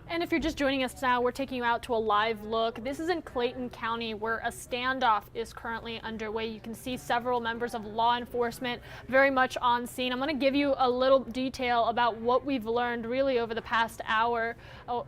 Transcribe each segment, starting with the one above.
And if you're just joining us now, we're taking you out to a live look. This is in Clayton County, where a standoff is currently underway. You can see several members of law enforcement very much on scene. I'm going to give you a little detail about what we've learned really over the past hour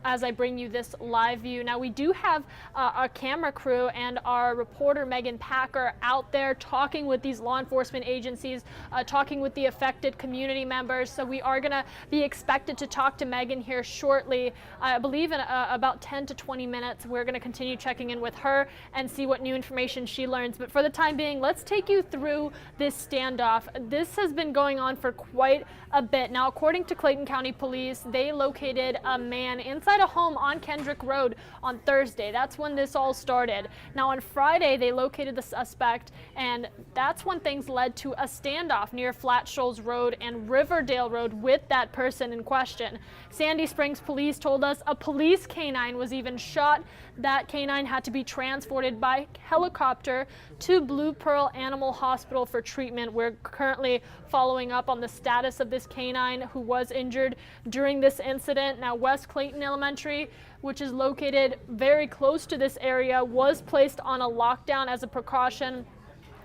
as I bring you this live view. Now, we do have our camera crew and our reporter Megan Packer out there talking with these law enforcement agencies, talking with the affected community members. So we are going to be expected to talk to Megan here shortly. I believe in about 10 to 20 minutes, we're going to continue checking in with her and see what new information she learns. But for the time being, let's take you through this standoff. This has been going on for quite a bit. Now, according to Clayton County Police, they located a man inside a home on Kendrick Road on Thursday. That's when this all started. Now, on Friday, they located the suspect, and that's when things led to a standoff near Flat Shoals Road and Riverdale Road with that person in question. Sandy Springs Police told us a police canine was even shot. That canine had to be transported by helicopter to Blue Pearl Animal Hospital for treatment. We're currently following up on the status of this canine who was injured during this incident. Now, West Clayton Elementary, which is located very close to this area, was placed on a lockdown as a precaution.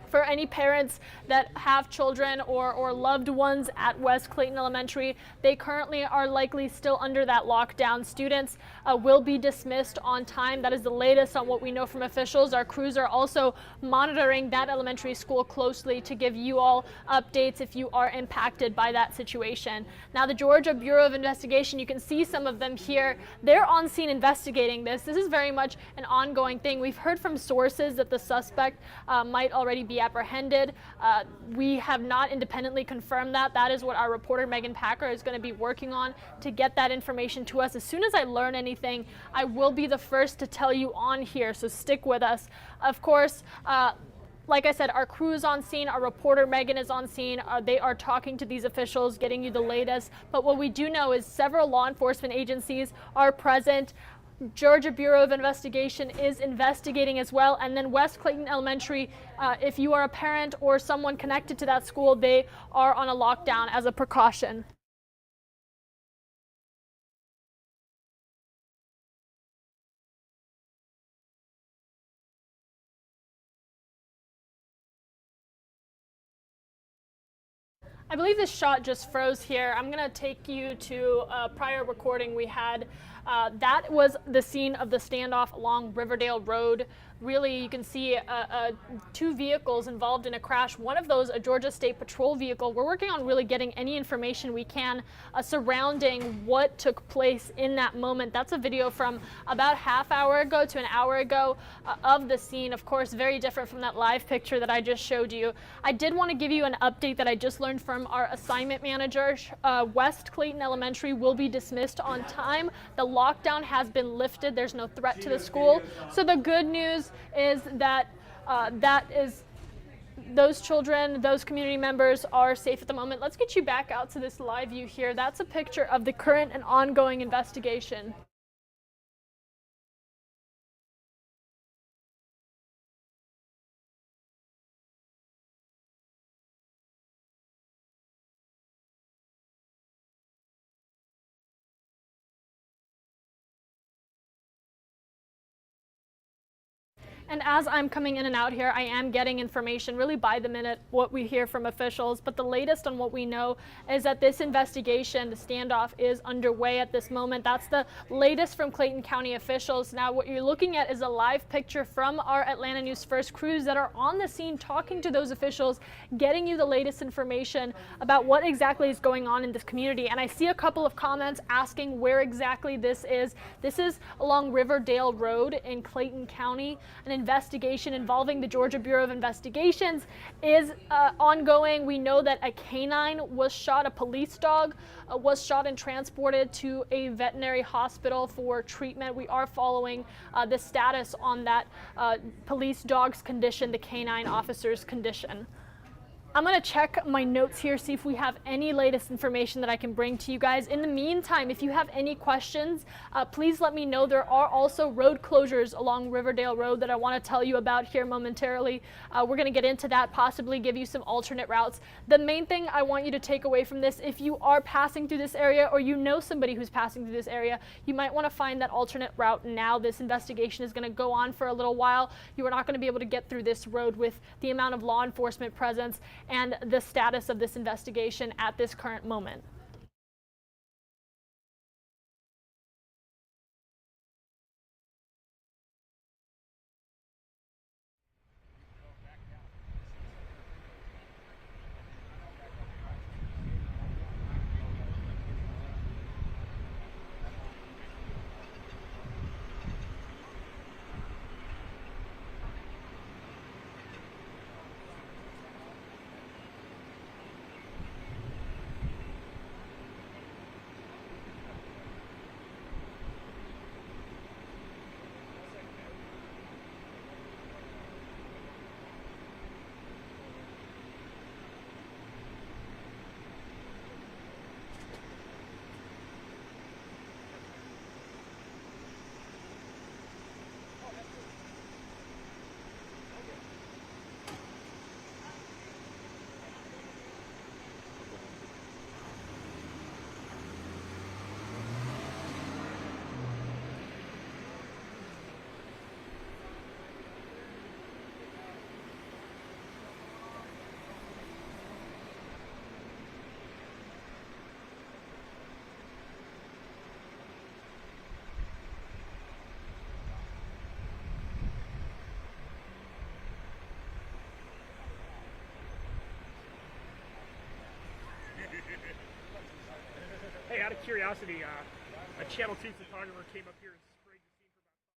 For any parents that have children or loved ones at West Clayton Elementary, they currently are likely still under that lockdown. Students will be dismissed on time. That is the latest on what we know from officials. Our crews are also monitoring that elementary school closely to give you all updates if you are impacted by that situation. Now, the Georgia Bureau of Investigation, you can see some of them here. They're on scene investigating this. This is very much an ongoing thing. We've heard from sources that the suspect might already be apprehended. We have not independently confirmed that. That is what our reporter Megan Packer is going to be working on to get that information to us. As soon as I learn anything, I will be the first to tell you on here, so stick with us. Of course, like I said, our crew is on scene, our reporter Megan is on scene. They are talking to these officials, getting you the latest. But what we do know is several law enforcement agencies are present. Georgia Bureau of Investigation is investigating as well. And then West Clayton Elementary, if you are a parent or someone connected to that school, they are on a lockdown as a precaution. I believe this shot just froze here. I'm going to take you to a prior recording we had. That was the scene of the standoff along Riverdale Road. Really, you can see two vehicles involved in a crash. One of those, a Georgia State Patrol vehicle. We're working on really getting any information we can surrounding what took place in that moment. That's a video from about half hour ago to an hour ago of the scene. Of course, very different from that live picture that I just showed you. I did want to give you an update that I just learned from our assignment manager. West Clayton Elementary will be dismissed on time. The lockdown has been lifted. There's no threat to the school. So the good news is that those children, those community members are safe at the moment. Let's get you back out to this live view here. That's a picture of the current and ongoing investigation. And as I'm coming in and out here, I am getting information really by the minute, what we hear from officials. But the latest on what we know is that this investigation, the standoff, is underway at this moment. That's the latest from Clayton County officials. Now, what you're looking at is a live picture from our Atlanta News First crews that are on the scene talking to those officials, getting you the latest information about what exactly is going on in this community. And I see a couple of comments asking where exactly this is. This is along Riverdale Road in Clayton County. An investigation involving the Georgia Bureau of Investigations is ongoing. We know that a canine was shot, a police dog was shot and transported to a veterinary hospital for treatment. We are following the status on that police dog's condition, the canine officer's condition. I'm gonna check my notes here, see if we have any latest information that I can bring to you guys. In the meantime, if you have any questions, please let me know. There are also road closures along Riverdale Road that I wanna tell you about here momentarily. We're gonna get into that, possibly give you some alternate routes. The main thing I want you to take away from this, if you are passing through this area or you know somebody who's passing through this area, you might wanna find that alternate route now. This investigation is gonna go on for a little while. You are not gonna be able to get through this road with the amount of law enforcement presence and the status of this investigation at this current moment. Hey, out of curiosity, a Channel 2 photographer came up here and sprayed the scene for about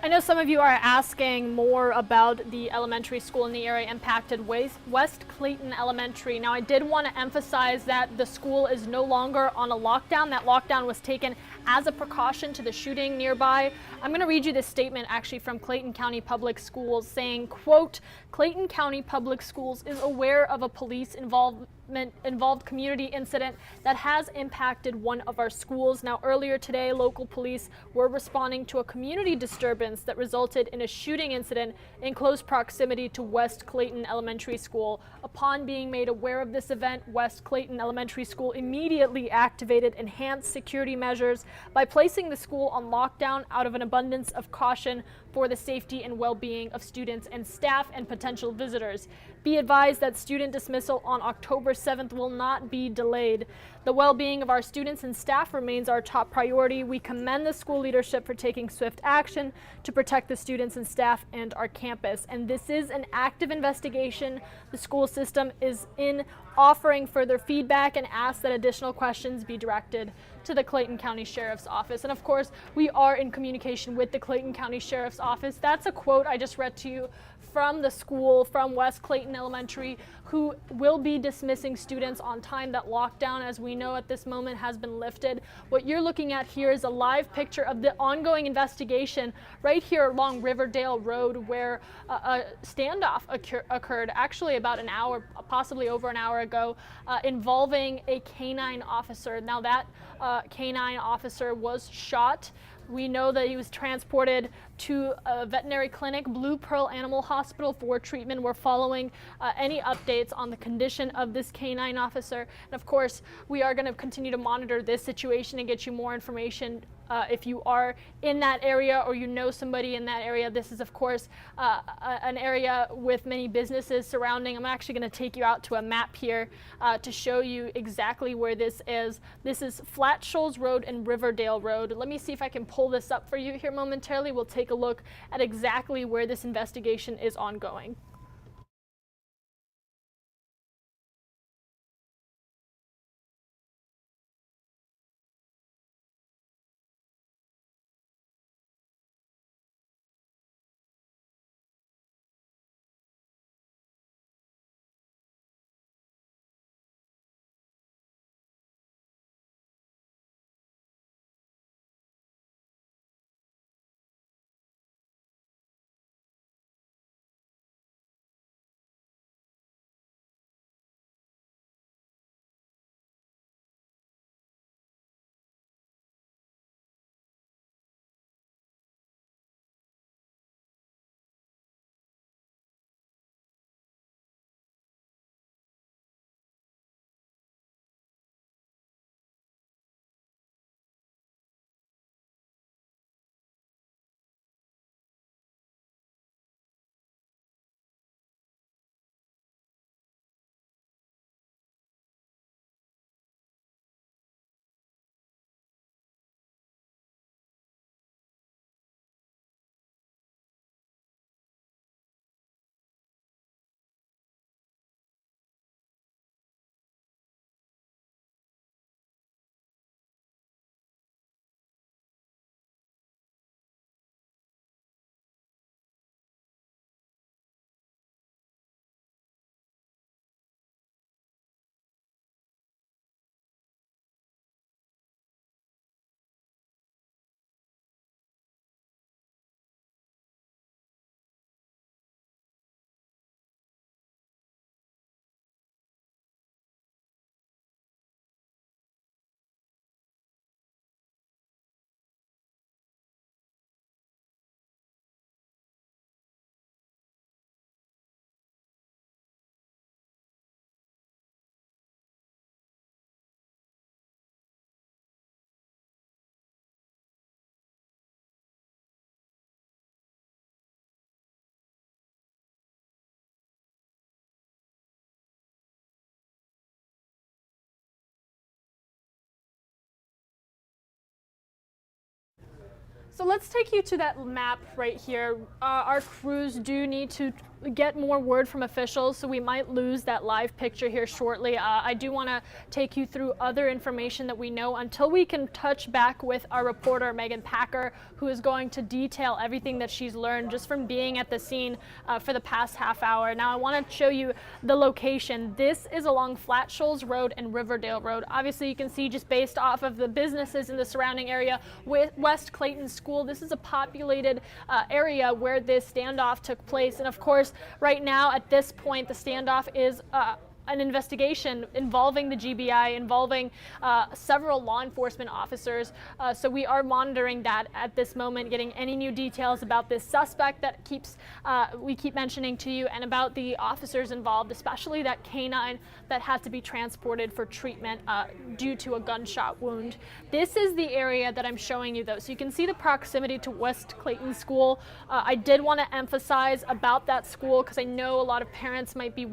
I know some of you are asking more about the elementary school in the area impacted, West Clayton Elementary. Now, I did want to emphasize that the school is no longer on a lockdown. That lockdown was taken as a precaution to the shooting nearby. I'm going to read you this statement actually from Clayton County Public Schools saying, quote, Clayton County Public Schools is aware of a police involved community incident that has impacted one of our schools. Now, earlier today, local police were responding to a community disturbance that resulted in a shooting incident in close proximity to West Clayton Elementary School. Upon being made aware of this event, West Clayton Elementary School immediately activated enhanced security measures by placing the school on lockdown out of an abundance of caution for the safety and well-being of students and staff and potential visitors. Be advised that student dismissal on October 7th will not be delayed. The well-being of our students and staff remains our top priority. We commend the school leadership for taking swift action to protect the students and staff and our campus. And this is an active investigation. The school system is in offering further feedback and asks that additional questions be directed to the Clayton County Sheriff's Office. And of course, we are in communication with the Clayton County Sheriff's Office. That's a quote I just read to you from the school, from West Clayton Elementary, who will be dismissing students on time. That lockdown, as we know at this moment, has been lifted. What you're looking at here is a live picture of the ongoing investigation right here along Riverdale Road, where a standoff occurred actually about an hour, possibly over an hour ago, involving a canine officer. Now that canine officer was shot. We know that he was transported to a veterinary clinic, Blue Pearl Animal Hospital, for treatment. We're following any updates on the condition of this canine officer. And of course, we are going to continue to monitor this situation and get you more information. If you are in that area or you know somebody in that area, this is of course an area with many businesses surrounding. I'm actually going to take you out to a map here to show you exactly where this is. This is Flat Shoals Road and Riverdale Road. Let me see if I can pull this up for you here momentarily. We'll take a look at exactly where this investigation is ongoing. So let's take you to that map right here. Our crews do need to get more word from officials, so we might lose that live picture here shortly. I do want to take you through other information that we know until we can touch back with our reporter, Megan Packer, who is going to detail everything that she's learned just from being at the scene for the past half hour. Now I want to show you the location. This is along Flat Shoals Road and Riverdale Road. Obviously you can see just based off of the businesses in the surrounding area with West Clayton School, this is a populated area where this standoff took place. And of course, right now, at this point, the standoff is an investigation involving the GBI, involving several law enforcement officers. So we are monitoring that at this moment, getting any new details about this suspect that we keep mentioning to you, and about the officers involved, especially that canine that had to be transported for treatment due to a gunshot wound. This is the area that I'm showing you though. So you can see the proximity to West Clayton School. I did want to emphasize about that school because I know a lot of parents might be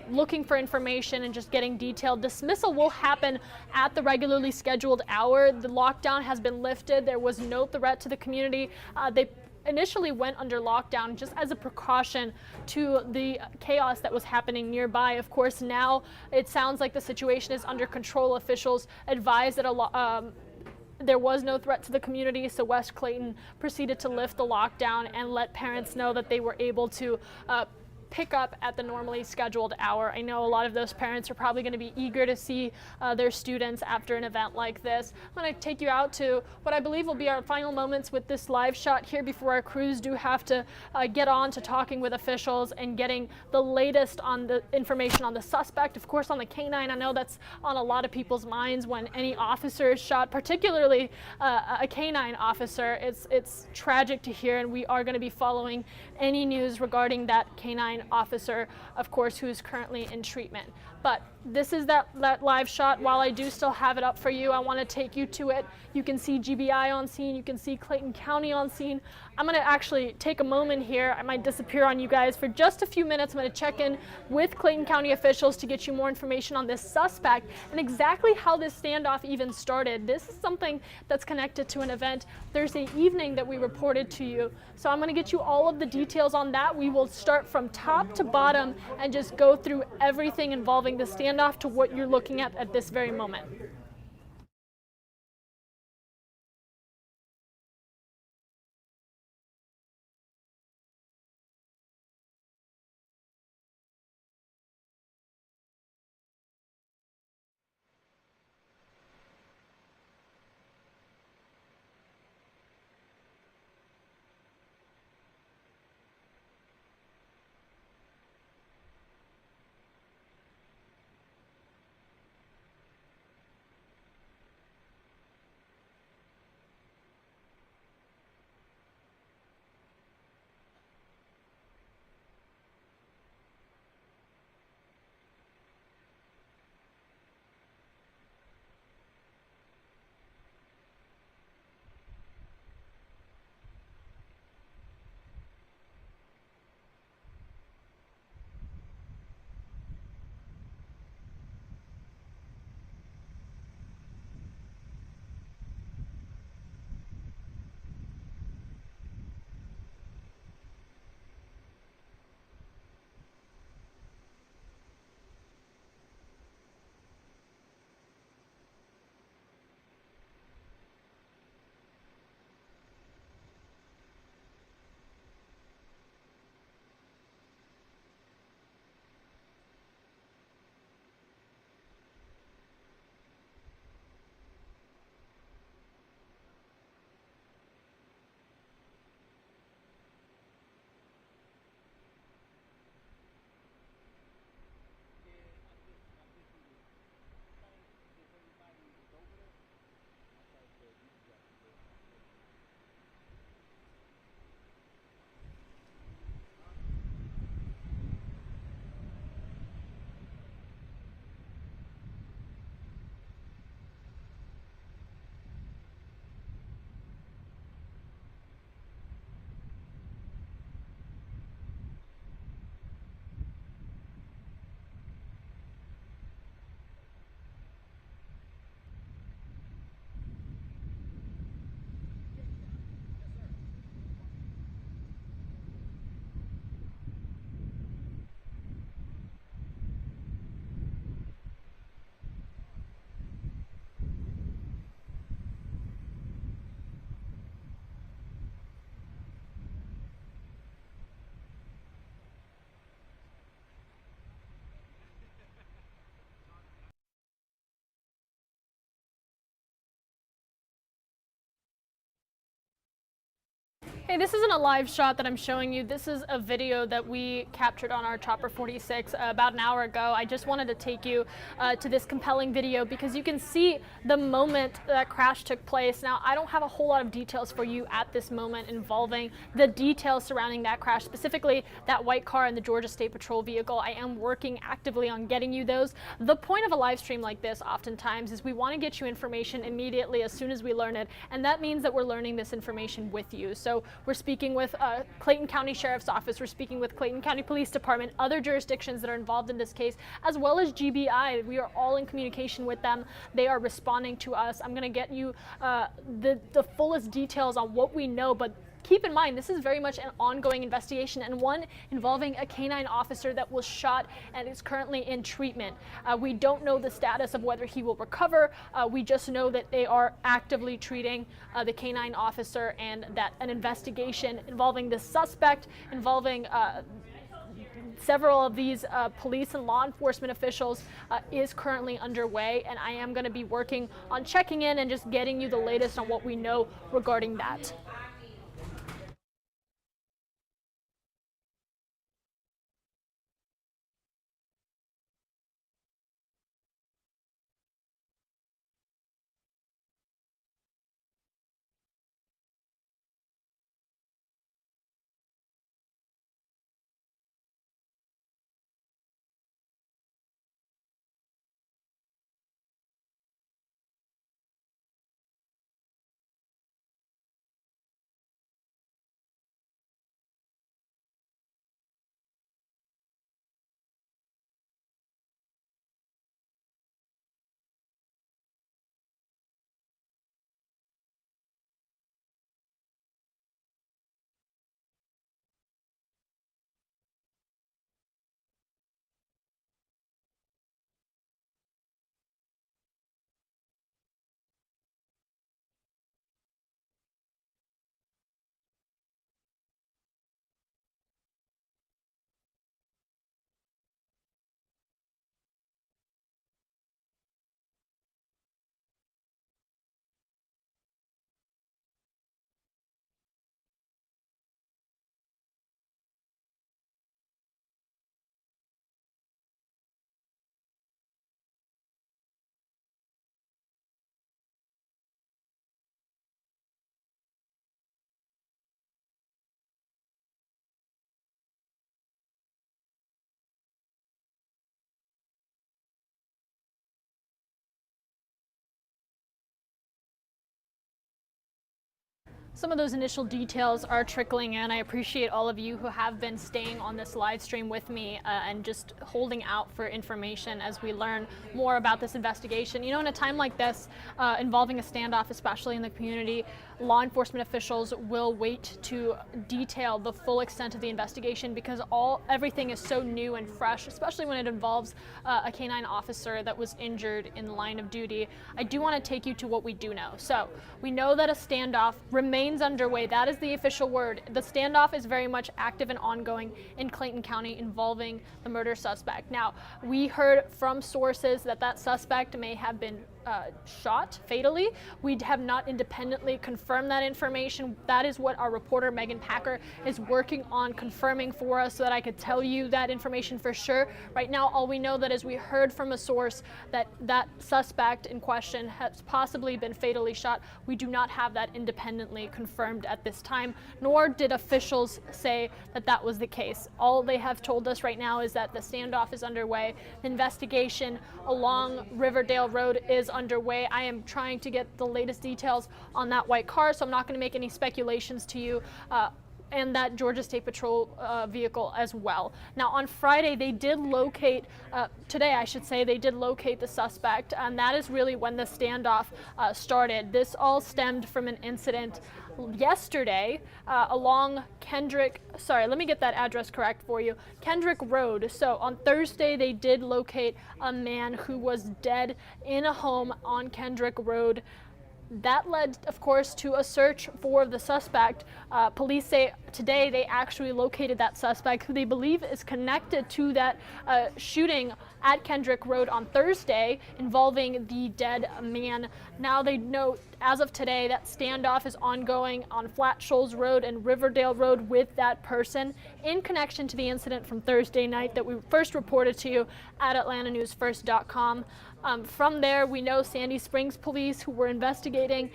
looking for information and just getting detailed. Dismissal will happen at the regularly scheduled hour. The lockdown has been lifted. There was no threat to the community. They initially went under lockdown just as a precaution to the chaos that was happening nearby. Of course, now it sounds like the situation is under control. Officials advised that there was no threat to the community, so West Clayton proceeded to lift the lockdown and let parents know that they were able to pick up at the normally scheduled hour. I know a lot of those parents are probably going to be eager to see their students after an event like this. I'm going to take you out to what I believe will be our final moments with this live shot here before our crews do have to get on to talking with officials and getting the latest on the information on the suspect. Of course, on the canine, I know that's on a lot of people's minds when any officer is shot, particularly a canine officer. It's tragic to hear, and we are going to be following any news regarding that canine officer, of course, who is currently in treatment. But this is that live shot. While I do still have it up for you, I want to take you to it. You can see GBI on scene. You can see Clayton County on scene. I'm going to actually take a moment here. I might disappear on you guys for just a few minutes. I'm going to check in with Clayton County officials to get you more information on this suspect and exactly how this standoff even started. This is something that's connected to an event Thursday evening that we reported to you. So I'm going to get you all of the details on that. We will start from top to bottom and just go through everything involving the standoff to what you're looking at this very moment. Hey, this isn't a live shot that I'm showing you. This is a video that we captured on our Chopper 46 about an hour ago. I just wanted to take you to this compelling video because you can see the moment that crash took place. Now, I don't have a whole lot of details for you at this moment involving the details surrounding that crash, specifically that white car and the Georgia State Patrol vehicle. I am working actively on getting you those. The point of a live stream like this oftentimes is we want to get you information immediately as soon as we learn it, and that means that we're learning this information with you. So we're speaking with Clayton County Sheriff's Office, we're speaking with Clayton County Police Department, other jurisdictions that are involved in this case, as well as GBI. We are all in communication with them. They are responding to us. I'm going to get you the fullest details on what we know, but keep in mind, this is very much an ongoing investigation and one involving a canine officer that was shot and is currently in treatment. We don't know the status of whether he will recover. We just know that they are actively treating the canine officer and that an investigation involving the suspect, involving several of these police and law enforcement officials is currently underway, and I am going to be working on checking in and just getting you the latest on what we know regarding that. Some of those initial details are trickling in. I appreciate all of you who have been staying on this live stream with me and just holding out for information as we learn more about this investigation. You know, in a time like this, involving a standoff, especially in the community, law enforcement officials will wait to detail the full extent of the investigation because everything is so new and fresh, especially when it involves a canine officer that was injured in the line of duty. I do want to take you to what we do know. So we know that a standoff remains underway. That is the official word. The standoff is very much active and ongoing in Clayton County involving the murder suspect. Now, we heard from sources that that suspect may have been shot fatally. We have not independently confirmed that information. That is what our reporter Megan Packer is working on confirming for us so that I could tell you that information for sure. Right now, all we know that is we heard from a source that that suspect in question has possibly been fatally shot. We do not have that independently confirmed at this time, nor did officials say that that was the case. All they have told us right now is that the standoff is underway. The investigation along Riverdale Road is underway. I am trying to get the latest details on that white car, so I'm not going to make any speculations to you. And that Georgia State Patrol vehicle as well. Now on Friday they did locate, today I should say, they did locate the suspect, and that is really when the standoff started. This all stemmed from an incident yesterday along Kendrick, sorry, let me get that address correct for you, Kendrick Road. So on Thursday they did locate a man who was dead in a home on Kendrick Road. That led, of course, to a search for the suspect. Police say today they actually located that suspect, who they believe is connected to that shooting at Kendrick Road on Thursday involving the dead man. Now they know, as of today, that standoff is ongoing on Flat Shoals Road and Riverdale Road with that person in connection to the incident from Thursday night that we first reported to you at AtlantaNewsFirst.com. From there, we know Sandy Springs police, who were investigating,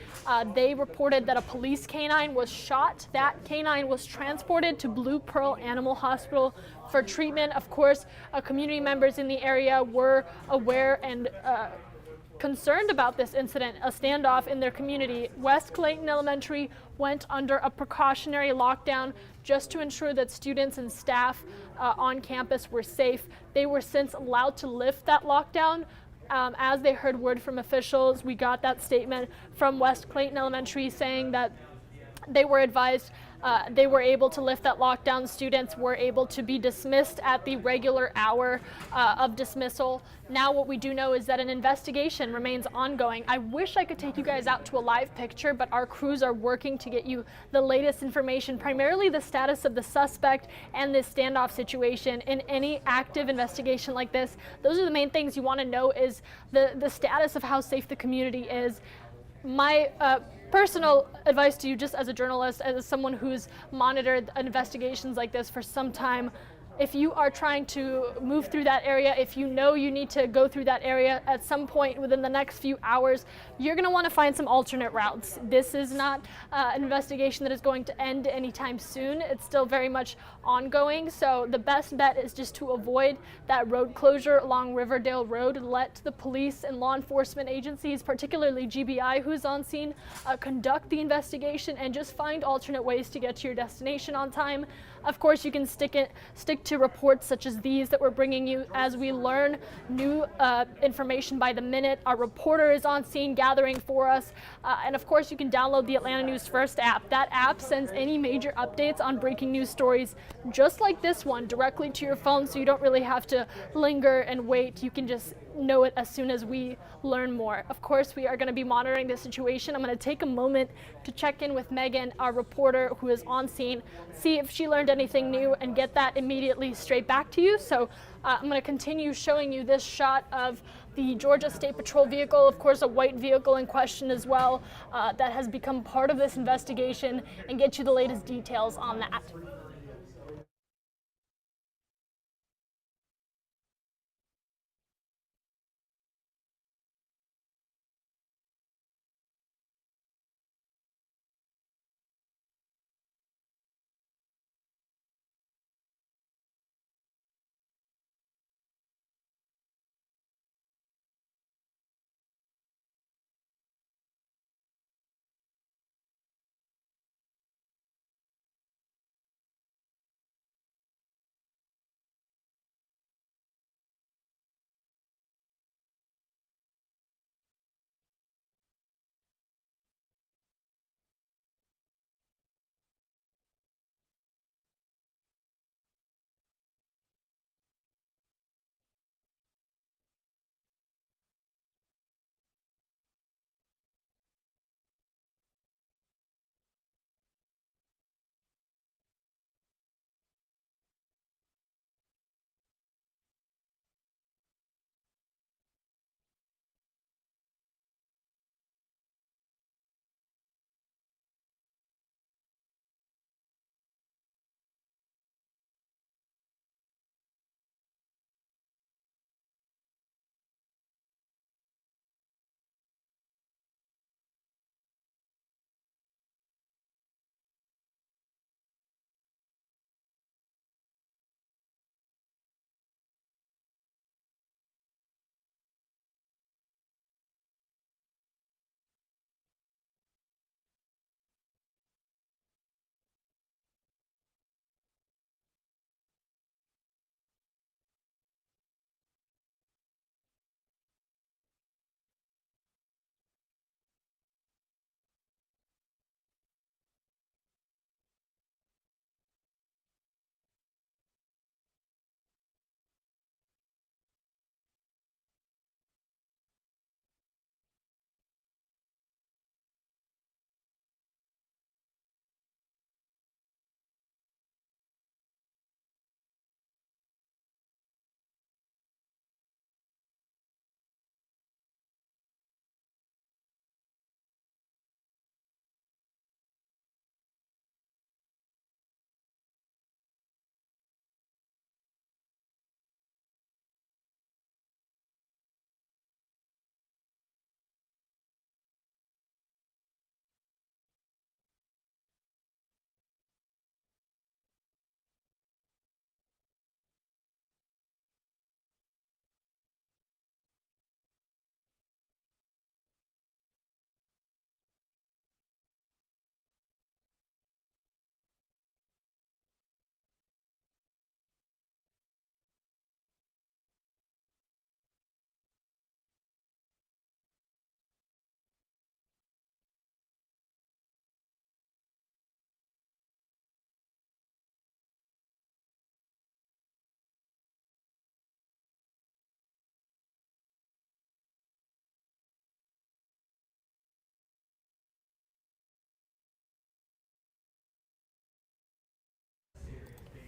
they reported that a police canine was shot. That canine was transported to Blue Pearl Animal Hospital for treatment. Of course, community members in the area were aware and concerned about this incident, a standoff in their community. West Clayton Elementary went under a precautionary lockdown just to ensure that students and staff on campus were safe. They were since allowed to lift that lockdown. As they heard word from officials, we got that statement from West Clayton Elementary saying that they were advised they were able to lift that lockdown. Students were able to be dismissed at the regular hour of dismissal. Now what we do know is that an investigation remains ongoing. I wish I could take you guys out to a live picture, but our crews are working to get you the latest information, primarily the status of the suspect and this standoff situation. In any active investigation like this, those are the main things you want to know, is the status of how safe the community is. My personal advice to you, just as a journalist, as someone who's monitored investigations like this for some time, if you are trying to move through that area, if you know you need to go through that area at some point within the next few hours, you're going to want to find some alternate routes. This is not an investigation that is going to end anytime soon. It's still very much ongoing, so the best bet is just to avoid that road closure along Riverdale Road. Let the police and law enforcement agencies, particularly GBI, who's on scene, conduct the investigation and just find alternate ways to get to your destination on time. Of course, you can stick to reports such as these that we're bringing you as we learn new information by the minute. Our reporter is on scene gathering for us. And of course, you can download the Atlanta News First app. That app sends any major updates on breaking news stories just like this one directly to your phone, so you don't really have to linger and wait. You can just know it as soon as we learn more. Of course, we are going to be monitoring the situation. I'm going to take a moment to check in with Megan, our reporter who is on scene, see if she learned anything new, and get that immediately straight back to you. So I'm going to continue showing you this shot of the Georgia State Patrol vehicle, of course a white vehicle in question as well, that has become part of this investigation, and get you the latest details on that.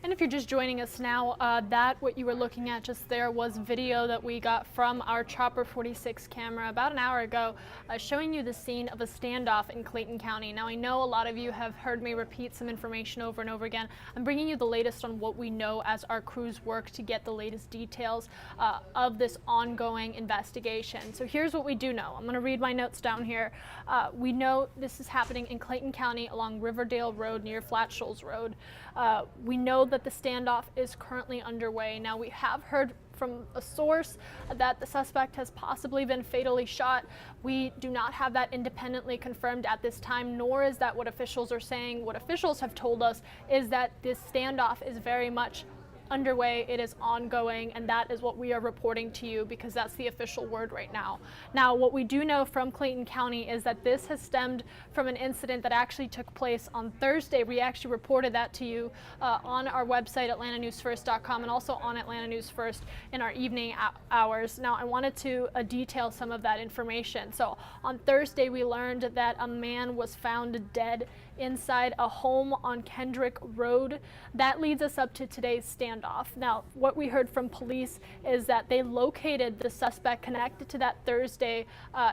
And if you're just joining us now, what you were looking at just there was video that we got from our Chopper 46 camera about an hour ago, showing you the scene of a standoff in Clayton County. Now, I know a lot of you have heard me repeat some information over and over again. I'm bringing you the latest on what we know as our crews work to get the latest details of this ongoing investigation. So here's what we do know. I'm going to read my notes down here. We know this is happening in Clayton County along Riverdale Road near Flat Shoals Road. We know that the standoff is currently underway. Now, we have heard from a source that the suspect has possibly been fatally shot. We do not have that independently confirmed at this time, nor is that what officials are saying. What officials have told us is that this standoff is very much underway, it is ongoing, and that is what we are reporting to you because that's the official word right now. Now, what we do know from Clayton County is that this has stemmed from an incident that actually took place on Thursday. We actually reported that to you on our website, atlantanewsfirst.com, and also on Atlanta News First in our evening hours. Now, I wanted to detail some of that information. So on Thursday, we learned that a man was found dead inside a home on Kendrick Road. That leads us up to today's standoff. Now, what we heard from police is that they located the suspect connected to that Thursday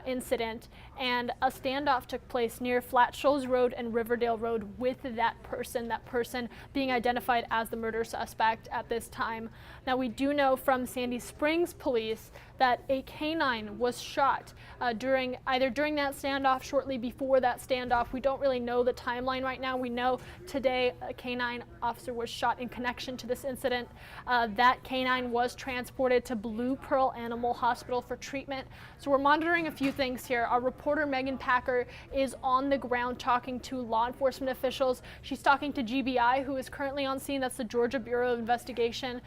incident, and a standoff took place near Flat Shoals Road and Riverdale Road with that person being identified as the murder suspect at this time. Now, we do know from Sandy Springs police that a canine was shot during that standoff, shortly before that standoff. We don't really know the timeline right now. We know today a canine officer was shot in connection to this incident. That canine was transported to Blue Pearl Animal Hospital for treatment. So we're monitoring a few things here. Our reporter Megan Packer is on the ground talking to law enforcement officials. She's talking to GBI, who is currently on scene. That's the Georgia Bureau of Investigation.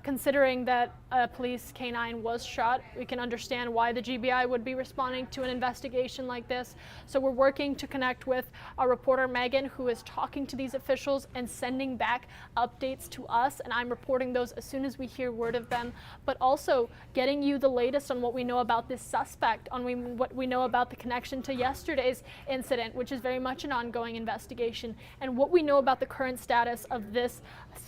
Considering that a police canine was shot, we can understand why the GBI would be responding to an investigation like this. So we're working to connect with our reporter Megan, who is talking to these officials and sending back updates to us, and I'm reporting those as soon as we hear word of them, but also getting you the latest on what we know about this suspect, on what we know about the connection to yesterday's incident, which is very much an ongoing investigation, and what we know about the current status of this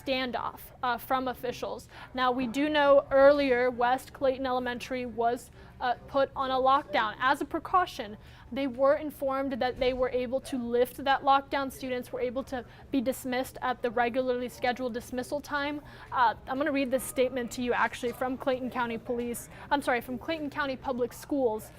standoff from officials. Now, we do know earlier West Clayton Elementary was put on a lockdown as a precaution. They were informed that they were able to lift that lockdown. Students were able to be dismissed at the regularly scheduled dismissal time. I'm going to read this statement to you actually from Clayton County Public Schools.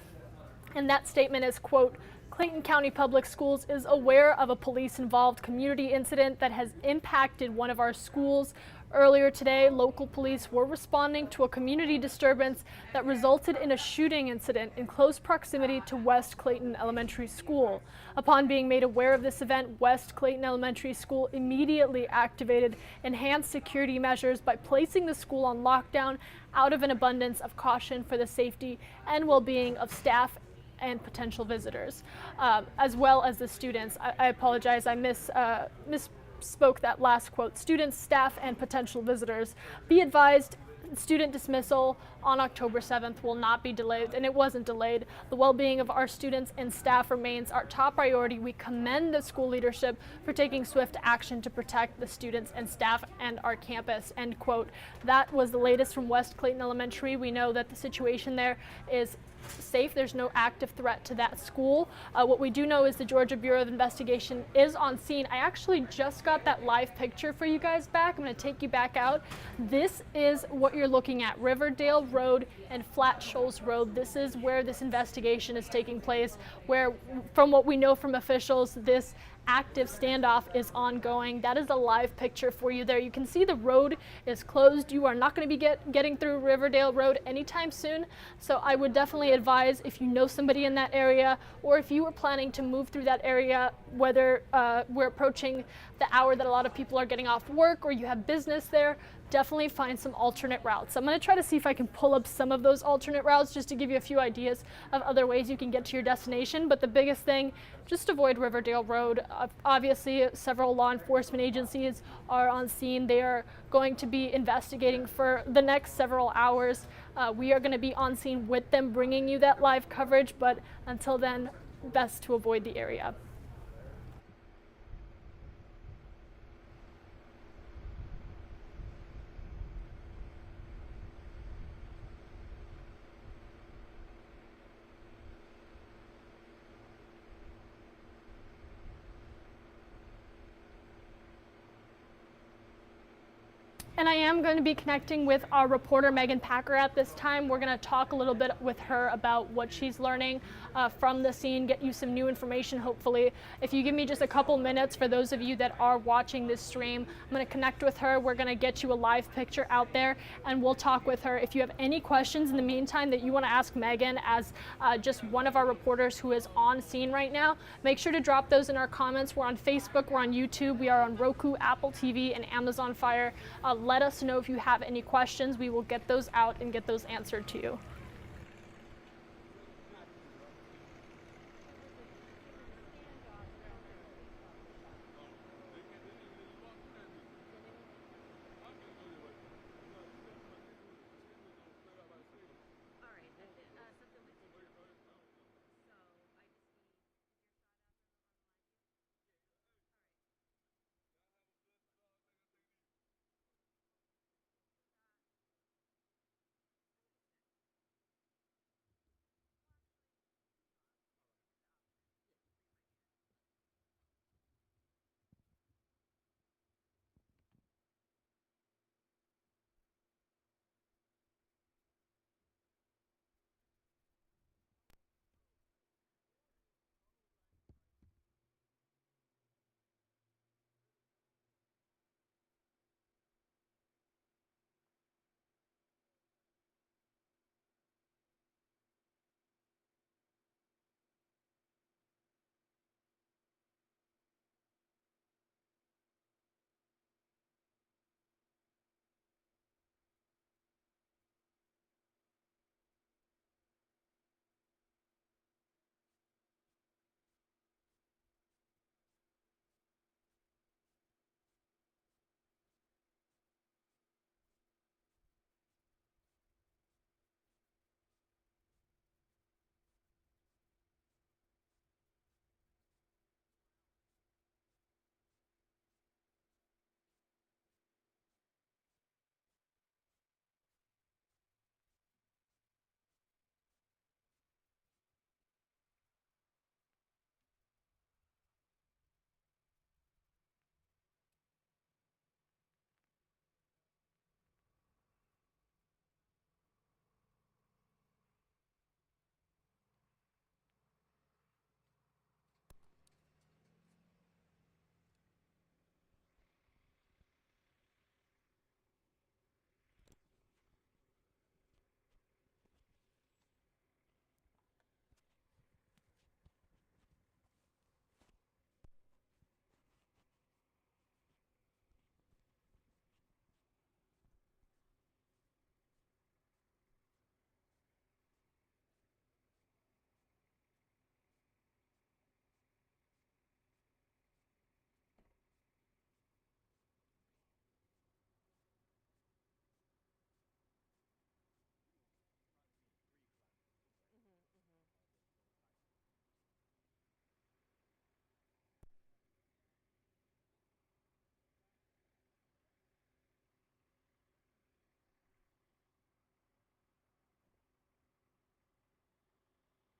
And that statement is, quote, Clayton County Public Schools is aware of a police-involved community incident that has impacted one of our schools. Earlier today, local police were responding to a community disturbance that resulted in a shooting incident in close proximity to West Clayton Elementary School. Upon being made aware of this event, West Clayton Elementary School immediately activated enhanced security measures by placing the school on lockdown out of an abundance of caution for the safety and well-being of staff and potential visitors, as well as the students. I apologize, I misspoke that last quote. Students, staff, and potential visitors. Be advised, student dismissal on October 7th will not be delayed, and it wasn't delayed. The well-being of our students and staff remains our top priority. We commend the school leadership for taking swift action to protect the students and staff and our campus, end quote. That was the latest from West Clayton Elementary. We know that the situation there is safe. There's no active threat to that school. What we do know is the Georgia Bureau of Investigation is on scene. I actually just got that live picture for you guys back. I'm going to take you back out. This is what you're looking at, Riverdale Road and Flat Shoals Road. This is where this investigation is taking place, where, from what we know from officials, this active standoff is ongoing. That is a live picture for you there. You can see the road is closed. You are not going to be getting through Riverdale Road anytime soon. So I would definitely advise, if you know somebody in that area, or if you were planning to move through that area, whether we're approaching the hour that a lot of people are getting off work or you have business there, definitely find some alternate routes. I'm going to try to see if I can pull up some of those alternate routes just to give you a few ideas of other ways you can get to your destination. But the biggest thing, just avoid Riverdale Road. Obviously, several law enforcement agencies are on scene. They are going to be investigating for the next several hours. We are going to be on scene with them, bringing you that live coverage. But until then, best to avoid the area. And I am going to be connecting with our reporter, Megan Packer, at this time. We're going to talk a little bit with her about what she's learning from the scene, get you some new information, hopefully. If you give me just a couple minutes, for those of you that are watching this stream, I'm going to connect with her. We're going to get you a live picture out there, and we'll talk with her. If you have any questions in the meantime that you want to ask Megan as just one of our reporters who is on scene right now, make sure to drop those in our comments. We're on Facebook, we're on YouTube, we are on Roku, Apple TV, and Amazon Fire. Let us know if you have any questions. We will get those out and get those answered to you.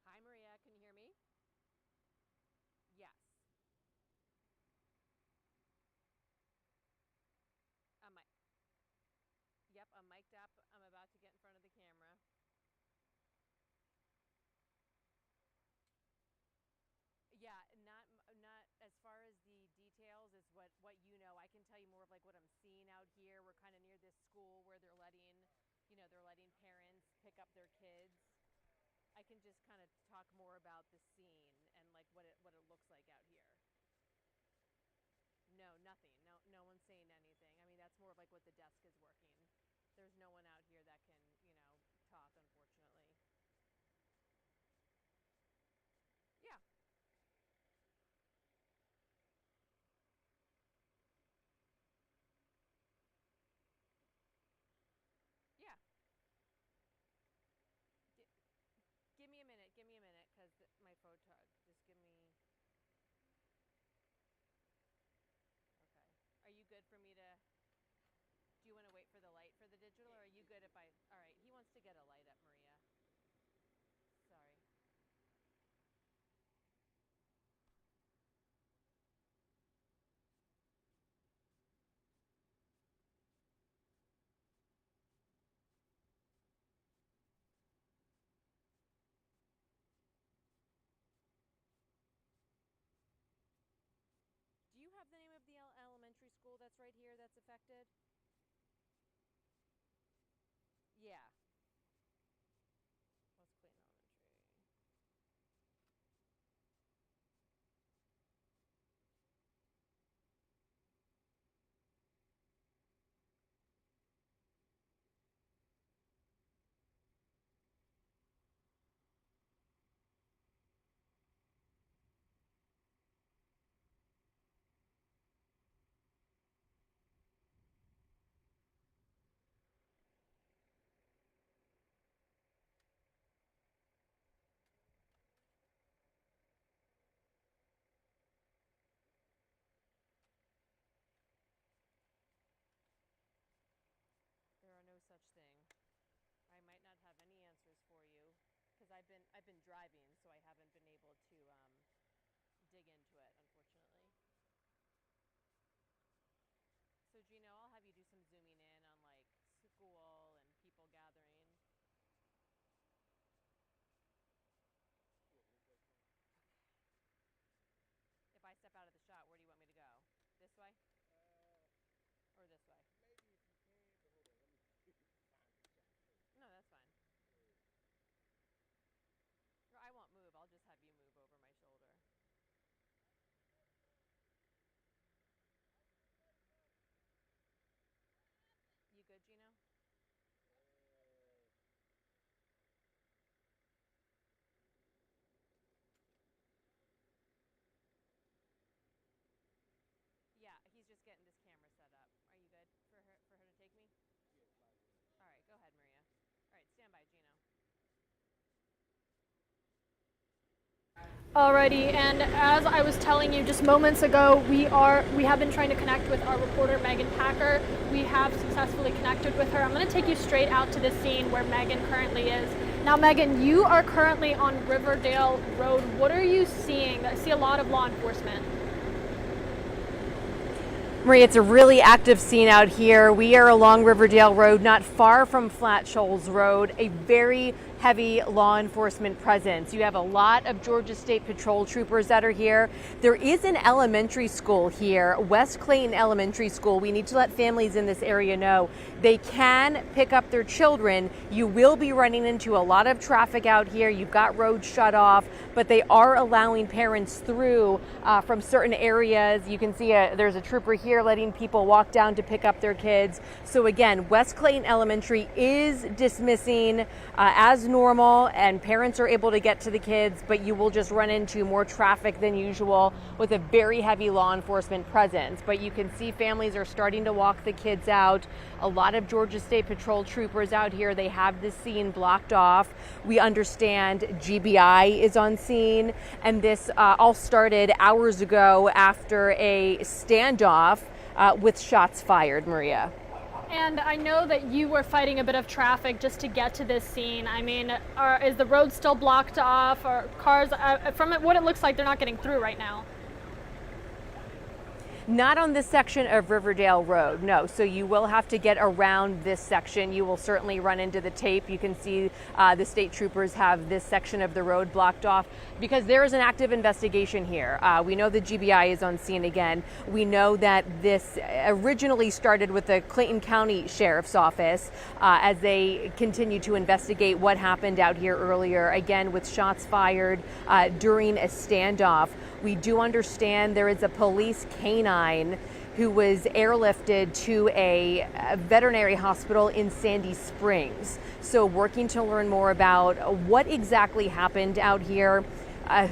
Hi, Maria. Can you hear me? Yes. I'm mi- yep, I'm mic'd up. I'm about to get in front of the camera. Yeah, not as far as the details as what you know. I can tell you more of like what I'm seeing out here. We're kind of near this school where they're letting parents pick up their kids. I can just kind of talk more about the scene and like what it looks like out here. No, nothing. No one's saying anything. I mean, that's more of like what the desk is working. There's no one out here that can talk, unfortunately. Yeah, yeah. G- Give me a minute. Give me a minute, cause my photog. Just give me. Okay. Are you good for me to? Do you want to wait for the light for the digital, or are you good if I? All right. He wants to get a light up, Maria. Sorry. school that's right here that's affected? Yeah. West Clayton Elementary. There are no such thing. I might not have any answers for you because I've been driving, so I haven't been able to dig into it, unfortunately. So Gino, I'll have you do some zooming in on like school and people gathering. If I step out of the shot, where do you want me to go? This way? Or this way? No, that's fine. Or I won't move. I'll just have you move over my shoulder. You good, Gino? Yeah, he's just getting this camera set up. Are you good for her to take me? All right, go ahead, Maria. All right, stand by, Gino. Alrighty, and as I was telling you just moments ago, we have been trying to connect with our reporter Megan Packer. We have successfully connected with her. I'm going to take you straight out to the scene where Megan currently is. Now, Megan, you are currently on Riverdale Road. What are you seeing? I see a lot of law enforcement. Marie, it's a really active scene out here. We are along Riverdale Road, not far from Flat Shoals Road, a very heavy law enforcement presence. You have a lot of Georgia State Patrol troopers that are here. There is an elementary school here, West Clayton Elementary School. We need to let families in this area know they can pick up their children. You will be running into a lot of traffic out here. You've got roads shut off, but they are allowing parents through from certain areas. You can see there's a trooper here letting people walk down to pick up their kids. So again, West Clayton Elementary is dismissing as normal, and parents are able to get to the kids, but you will just run into more traffic than usual with a very heavy law enforcement presence. But you can see families are starting to walk the kids out. A lot of Georgia State Patrol troopers out here. They have this scene blocked off. We understand GBI is on scene, and this all started hours ago after a standoff with shots fired, Maria. And I know that you were fighting a bit of traffic just to get to this scene. I mean, is the road still blocked off? Or cars, from what it looks like, they're not getting through right now? Not on this section of Riverdale Road, no. So you will have to get around this section. You will certainly run into the tape. You can see the state troopers have this section of the road blocked off because there is an active investigation here. We know the GBI is on scene again. We know that this originally started with the Clayton County Sheriff's Office as they continue to investigate what happened out here earlier, again with shots fired during a standoff. We do understand there is a police canine who was airlifted to a veterinary hospital in Sandy Springs. So working to learn more about what exactly happened out here,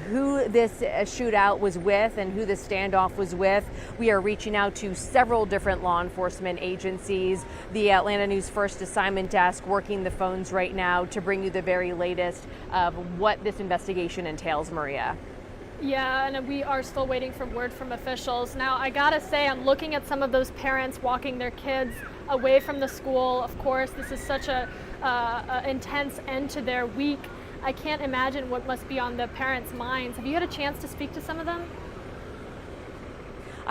who this shootout was with and who the standoff was with. We are reaching out to several different law enforcement agencies. The Atlanta News First Assignment Desk working the phones right now to bring you the very latest of what this investigation entails, Maria. Yeah, and we are still waiting for word from officials. Now, I gotta say, I'm looking at some of those parents walking their kids away from the school. Of course, this is such a intense end to their week. I can't imagine what must be on the parents' minds. Have you had a chance to speak to some of them?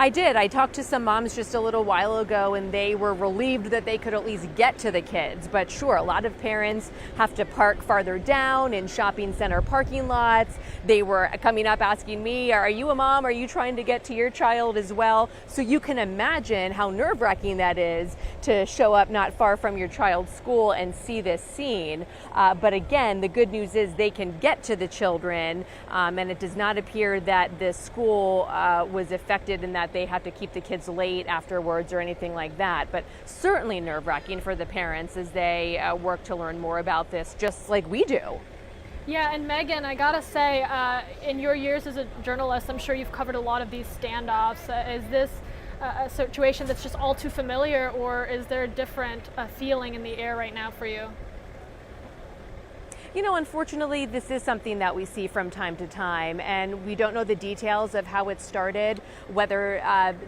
I did. I talked to some moms just a little while ago, and they were relieved that they could at least get to the kids. But sure, a lot of parents have to park farther down in shopping center parking lots. They were coming up asking me, are you a mom? Are you trying to get to your child as well? So you can imagine how nerve-wracking that is to show up not far from your child's school and see this scene. But again, the good news is they can get to the children, and it does not appear that the school was affected in that they have to keep the kids late afterwards or anything like that. But certainly nerve-wracking for the parents as they work to learn more about this, just like we do. Yeah, and Megan, I gotta say, in your years as a journalist, I'm sure you've covered a lot of these standoffs. Is this a situation that's just all too familiar, or is there a different feeling in the air right now for you? You know, unfortunately, this is something that we see from time to time, and we don't know the details of how it started, whether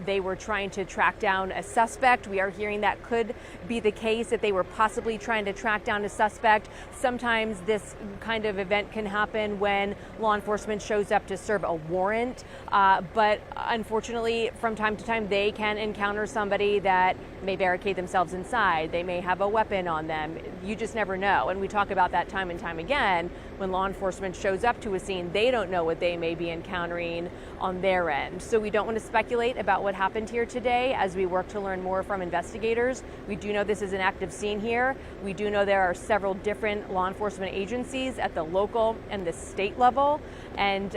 they were trying to track down a suspect. We are hearing that could be the case, that they were possibly trying to track down a suspect. Sometimes this kind of event can happen when law enforcement shows up to serve a warrant, but unfortunately, from time to time, they can encounter somebody that may barricade themselves inside. They may have a weapon on them. You just never know, and we talk about that time and time again. When law enforcement shows up to a scene, they don't know what they may be encountering on their end. So we don't want to speculate about what happened here today as we work to learn more from investigators. We do know this is an active scene here. We do know there are several different law enforcement agencies at the local and the state level, and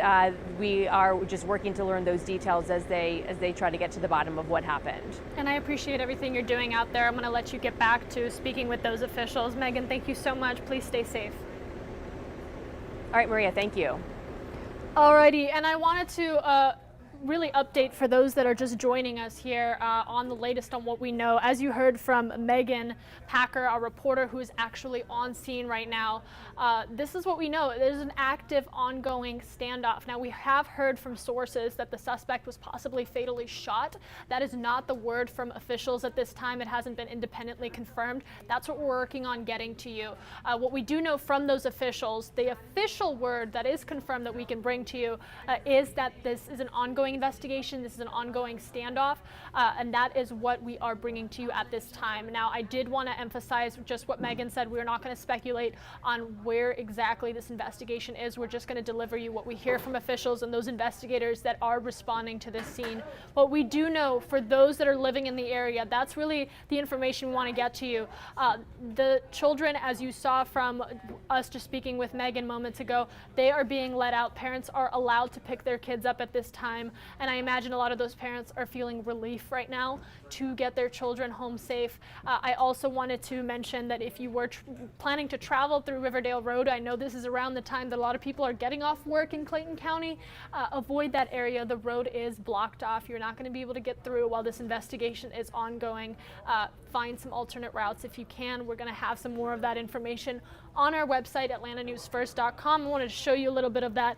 we are just working to learn those details as they try to get to the bottom of what happened. And I appreciate everything you're doing out there. I'm going to let you get back to speaking with those officials. Megan, thank you so much. Please stay safe. All right, Maria, thank you. Alrighty, and I wanted to really update for those that are just joining us here on the latest on what we know. As you heard from Megan Packer, our reporter who is actually on scene right now, this is what we know. There's an active, ongoing standoff. Now, we have heard from sources that the suspect was possibly fatally shot. That is not the word from officials at this time. It hasn't been independently confirmed. That's what we're working on getting to you. What we do know from those officials, the official word that is confirmed that we can bring to you is that this is an ongoing investigation. This is an ongoing standoff, and that is what we are bringing to you at this time. Now, I did want to emphasize just what Megan said. We're not going to speculate on where exactly this investigation is. We're just going to deliver you what we hear from officials and those investigators that are responding to this scene. What we do know for those that are living in the area, that's really the information we want to get to you. The children, as you saw from us just speaking with Megan moments ago, they are being let out. Parents are allowed to pick their kids up at this time. And I imagine a lot of those parents are feeling relief right now to get their children home safe. I also wanted to mention that if you were planning to travel through Riverdale Road, I know this is around the time that a lot of people are getting off work in Clayton County, avoid that area. The road is blocked off. You're not going to be able to get through while this investigation is ongoing. Find some alternate routes if you can. We're going to have some more of that information on our website, atlantanewsfirst.com. I wanted to show you a little bit of that.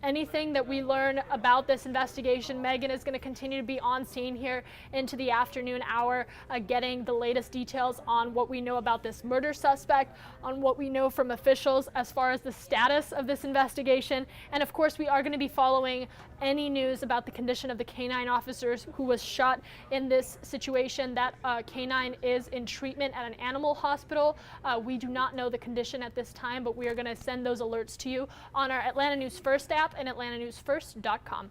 Anything that we learn about this investigation, Megan is going to continue to be on scene here into the afternoon hour, getting the latest details on what we know about this murder suspect, on what we know from officials as far as the status of this investigation. And of course, we are going to be following any news about the condition of the canine officers who was shot in this situation. That canine is in treatment at an animal hospital. We do not know the condition at this time, but we are going to send those alerts to you on our Atlanta News First app and atlantanewsfirst.com.